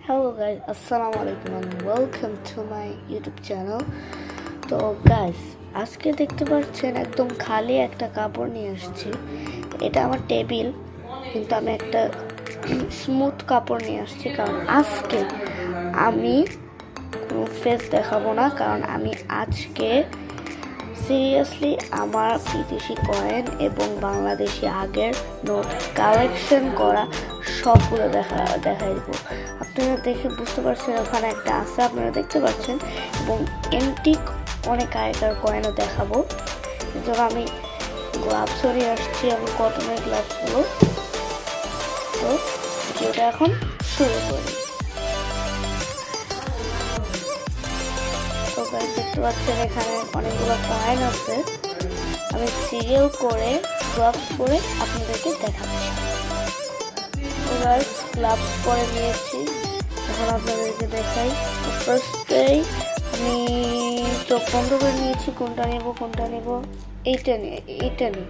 Hello guys, assalamu alaikum and welcome to my YouTube channel. তো guys, আজকে দেখতে পাচ্ছেন একদম খালি একটা কাপড় নিয়ে আসছি। এটা আমার টেবিল, কিন্তু আমি একটা স্মুথ কাপড় নিয়ে আসছি কারণ আজকে আমি ফেস দেখাবো না, কারণ আমি আজকে সিরিয়াসলি আমার বিদেশি কয়েন এবং বাংলাদেশি আগের নোট কালেকশন করা সবগুলো দেখাই দেবো। আপনারা দেখে বুঝতে পারছেন ওখানে একটা আছে, আপনারা দেখতে পাচ্ছেন, এবং এন্টিক অনেক আগেকার কয়েনও দেখাবো। এজন্য আমি গ্লাভসও নিয়ে আসছি, আমি কটনের গ্লাভসগুলো। তো ভিডিওটা এখন শুরু করি। তো গাইস দেখতে পাচ্ছেন এখানে অনেকগুলো কয়েন আছে, আমি সিরিয়াল করে গ্লাভস পরে আপনাদেরকে দেখাচ্ছি। তো গাইস গ্লাভস পরে নিয়েছি, এখন আপনাদেরকে দেখাই। ফার্স্টেই আমি চোখ বন্ধ করে নিয়েছি, কোনটা নেব এইটা নিই।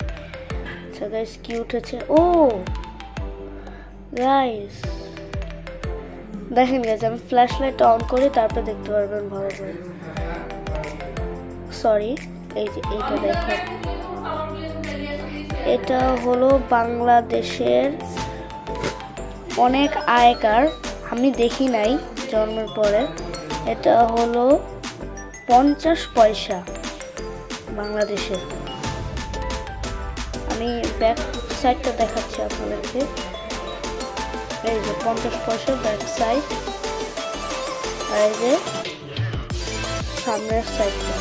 আচ্ছা গাইস কি উঠেছে, ও গাইস দেখেন গাইস, আমি ফ্ল্যাশ লাইট অন করি, তারপর দেখতে পারবেন ভালো করে। সরি, এই যে এইটা দেখেন, এটা হলো বাংলাদেশের অনেক আগেকার, আমি দেখি নাই জন্মের পরে। এটা হলো 50 পয়সা বাংলাদেশের। আমি ব্যাক সাইডটা দেখাচ্ছি আপনাদেরকে। এই যে 50 পয়সা ব্যাক সাইড, আর এই যে সামনের সাইডটা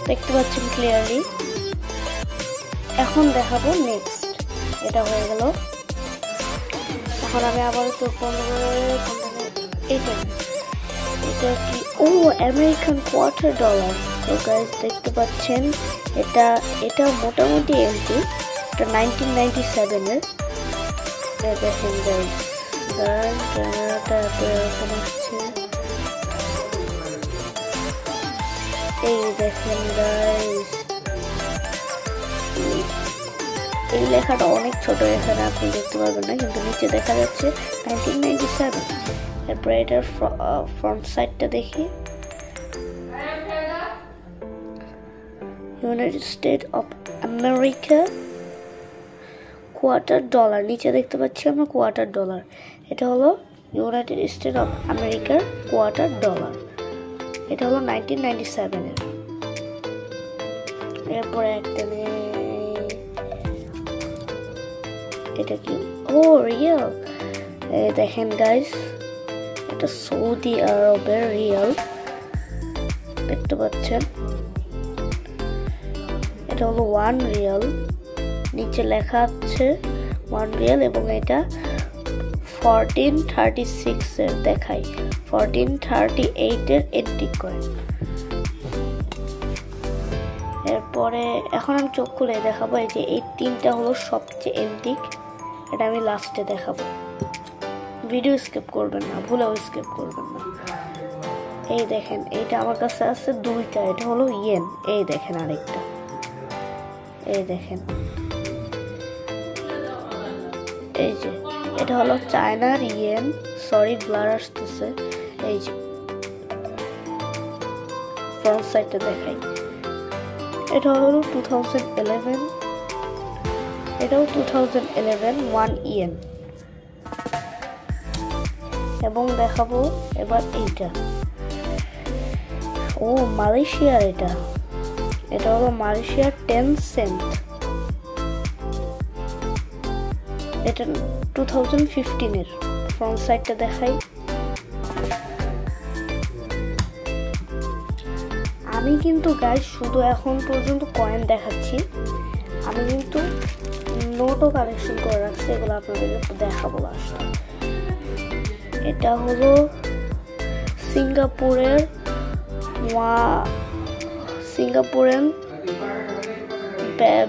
দেখতে পাচ্ছেন ক্লিয়ারলি। এখন দেখাবো নেক্সট, এটা হয়ে গেল। এখন আমি আবার চোখ বন্ধ করে এটা কি, ও আমেরিকান কোয়ার্টার ডলার। তো গাইস দেখতে পাচ্ছেন এটা মোটামুটি এমটি, এটা 1997-এর। দেখেন গাইস, ক্যামেরাটা এরকম আসছে, এই দেখেন গাইস, এই লেখাটা অনেক ছোট, এখানে আপনি দেখতে পারবেন না, কিন্তু নিচে দেখা যাচ্ছে 1997। এরপর এটার ফ্রন্ট সাইডটা দেখি, United state of America quarter dollar. নিচে দেখতে পাচ্ছি আমরা কোয়ার্টার ডলার, এটা হলো ইউনাইটেড স্টেট অফ আমেরিকার কোয়ার্টার ডলার। এটা হলো 1997-এর। এরপরে একটা এটা কি, ও রিয়াল। দেখেন গাইস, এটা সৌদি আরবের রিয়াল, দেখতে পাচ্ছেন। এটা হলো 1 রিয়াল, নিচে লেখা আছে 1 রিয়াল, এবং এটা 1436-এর দেখাই, 1438-এর এন্টিক কয়েন। এরপরে এখন আমি চোখ খুলে দেখাবো, এই যে এই তিনটা হলো সবচেয়ে এন্টিক, এটা আমি লাস্টে দেখাবো। ভিডিও স্কিপ করবেন না, ভুলেও স্কিপ করবেন না। এই দেখেন, এইটা আমার কাছে আছে দুইটা, এটা হলো ইয়েন। এই দেখেন আরেকটা, এই দেখেন, এই যে এটা হলো চায়নার ইয়েন। সরি ব্লার আসতেছে। এই যে ফ্রন্ট সাইডটা দেখাই, এটা হলো 2011, এটাও 2011 1 ইয়েন। এবং দেখাবো এবার এইটা, ও মালয়েশিয়ার, এটা হলো মালয়েশিয়ার 10 সেন্ট। এটা 2015-এর। ফ্রন্ট সাইডটা দেখাই, আমি কিন্তু গাইস শুধু এখন পর্যন্ত কয়েন দেখাচ্ছি, আমি কিন্তু নোটও কালেকশন করে রাখছি, এগুলো আপনাদেরকে দেখাবো লাস্টে। এটা হলো সিঙ্গাপুরের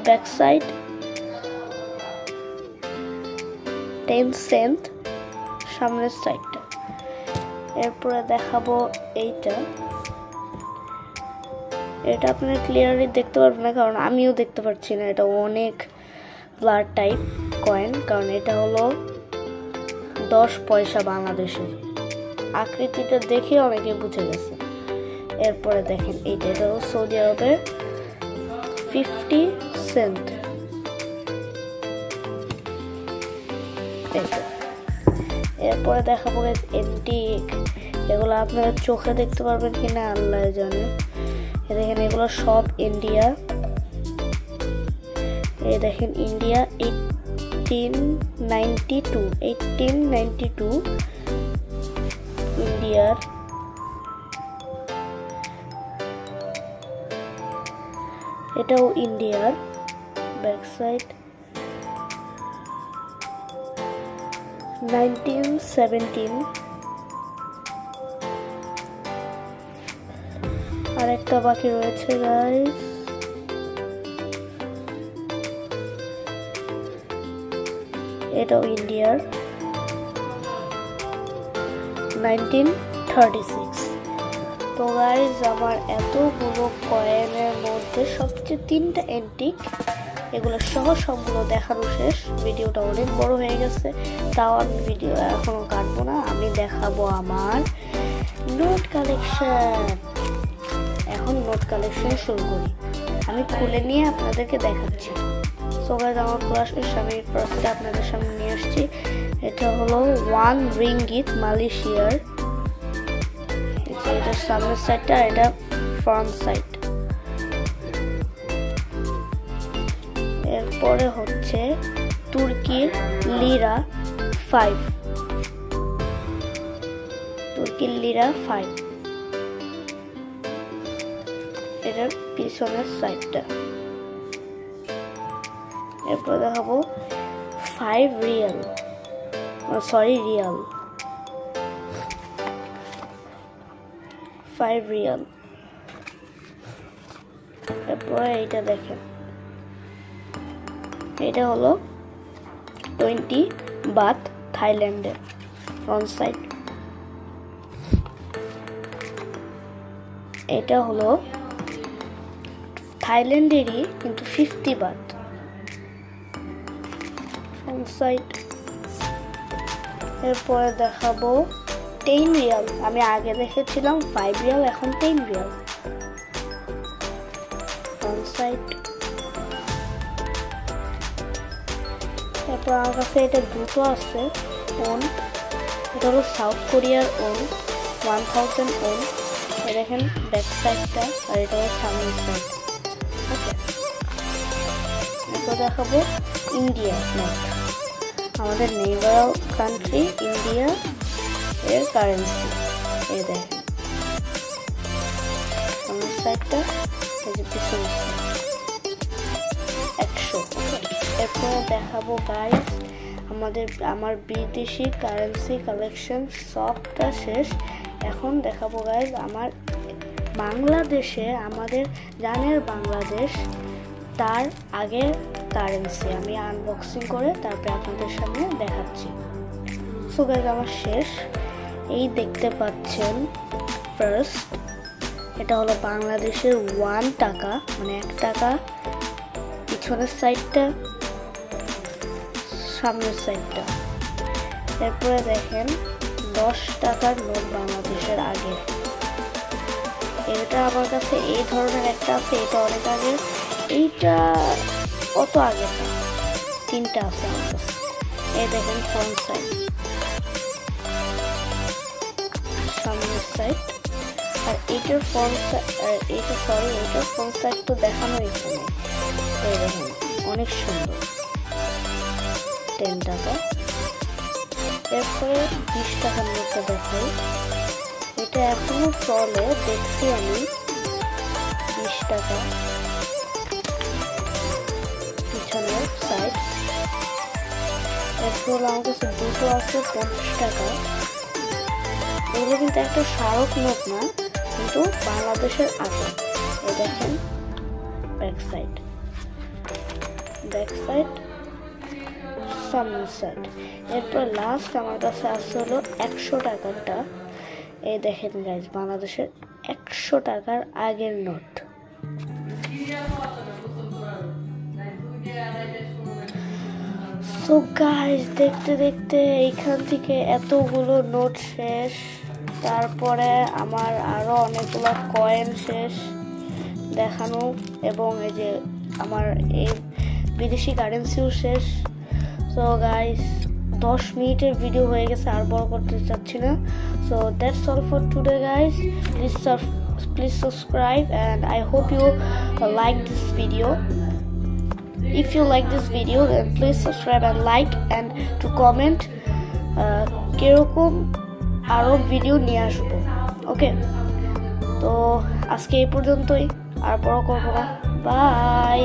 ব্যাক সাইড 10 সেন্ট, সামনের সাইডটা। এরপরে দেখাবো এটা আপনারা ক্লিয়ারলি দেখতে পারবেন না, কারণ আমিও দেখতে পাচ্ছি না, এটা অনেক ব্লার টাইপ কয়েন, কারণ এটা হলো 10 পয়সা বাংলাদেশের। আকৃতিটা দেখে অনেকে বুঝে গেছে। এরপরে দেখেন এটা হলো সৌদি আরবের 50 সেন্ট। এরপরে দেখাবো এন্টিক। এগুলো আপনারা চোখে দেখতে পারবেন কিনা আল্লাহ জানে। দেখেন এগুলো সব ইন্ডিয়া। এই দেখেন ইন্ডিয়া 1892 ইন্ডিয়ার। এটাও ইন্ডিয়ার ব্যাক সাইড। 1917 আর একটা বাকি রয়েছে গাইস। এটাও ইন্ডিয়ার 1936। তো গাইস আমার এতগুলো কয়েনের মধ্যে সবচেয়ে 3টা এন্টিক, এগুলো সহ সবগুলো দেখানো শেষ। ভিডিওটা অনেক বড় হয়ে গেছে, তাও আমি ভিডিও এখনো কাটবো না। আমি দেখাবো আমার নোট কালেকশন। এখন নোট কালেকশন শুরু করি। আমি খুলে নিয়ে আপনাদেরকে দেখাচ্ছি। সো গাইস আমার খোলা শেষ। আমি ফার্স্টে আপনাদের সামনে নিয়ে আসছি। এটা হলো 1 রিঙ্গিত মালয়েশিয়ার। এটা সামনের সাইডটা, এটা ফ্রন্ট সাইড। এরপরে হচ্ছে তুর্কির লিরা 5। তুর্কির লিরা 5, এটার পিছনের সাইডটা। এরপর দেখাবো 5 রিয়াল, রিয়াল 5 রিয়াল। এরপরে এইটা দেখেন, এটা হলো 20 বাত থাইল্যান্ডের ফ্রন্ট সাইড। এটা হলো থাইল্যান্ডেরই কিন্তু 50 বাত ফ্রন্ট সাইড। এরপরে দেখাবো 10 রিয়াল। আমি আগে দেখেছিলাম 5 রিয়াল, এখন 10 রিয়াল ফ্রন্ট সাইড। তারপর আমার কাছে এটা দুটো আছে ওন। এটা হলো সাউথ কোরিয়ার ওন 1000 ওন। দেখেন ব্যাক সাইডটা, আর এটা হলো সামনের সাইড। ওকে, এরপর দেখাবো ইন্ডিয়া নোট। আমাদের নেইবার কান্ট্রি ইন্ডিয়া এর কারেন্সি। এই দেখেন সামনের সাইডটা, এই যে পিছনের সাইড 100। এরপর দেখাবো গাইস আমার বিদেশি কারেন্সি কালেকশন সবটা শেষ। এখন দেখাবো গাইস আমার বাংলাদেশে, আমাদের জানের বাংলাদেশ, তার আগের কারেন্সি আমি আনবক্সিং করে তারপরে আপনাদের সামনে দেখাচ্ছি। সো গাইস আমার শেষ। এই দেখতে পাচ্ছেন ফার্স্ট, এটা হলো বাংলাদেশের 1 টাকা, মানে 1 টাকা, পিছনের সাইডটা, সামনের সাইডটা। এরপরে দেখেন 10 টাকার নোট বাংলাদেশের আগে। এটা আমার কাছে এই ধরনের একটা আছে, এটা অনেক আগে, এইটা অত আগে না, 3টা আছে আমার কাছে। এই দেখেন ফ্রন্ট সাইড, সামনের সাইড, আর এইটার ফ্রন্ট সাইড, এইটার ফ্রন্ট সাইড তো দেখানো এখানে। এই দেখেন অনেক সুন্দর, 10 টাকা। এরপরে 20 টাকার নোটটা দেখাই। এটা এখনো চলে, দেখছি আমি। 20 টাকা পিছনের সাইড। এরপর আমার কাছে দুটো আছে 50 টাকা। এগুলো কিন্তু একটা স্মারক নোট না, কিন্তু বাংলাদেশের আগে। এই দেখেন ব্যাক সাইড, সামনের সাইড। এরপর লাস্ট আমার কাছে আসছে হলো 100 টাকারটা। এই দেখেন গাইজ বাংলাদেশের 100 টাকার আগের নোট। সো গাইস, দেখতে দেখতে এইখান থেকে এতগুলো নোট শেষ, তারপরে আমার আরো অনেকগুলো কয়েন শেষ দেখানো, এবং এই যে আমার এই বিদেশি কারেন্সিও শেষ। সো গাইস, 10 মিনিটের ভিডিও হয়ে গেছে, আর বড় করতে চাচ্ছি না। So that's all for today guys. Please subscribe, and I hope you like this video. If you like this video, then please subscribe and like, and to comment কিরকম আরো video নিয়ে আসবো। ওকে, তো আজকে এই পর্যন্তই, আর বড় করবো না। বাই।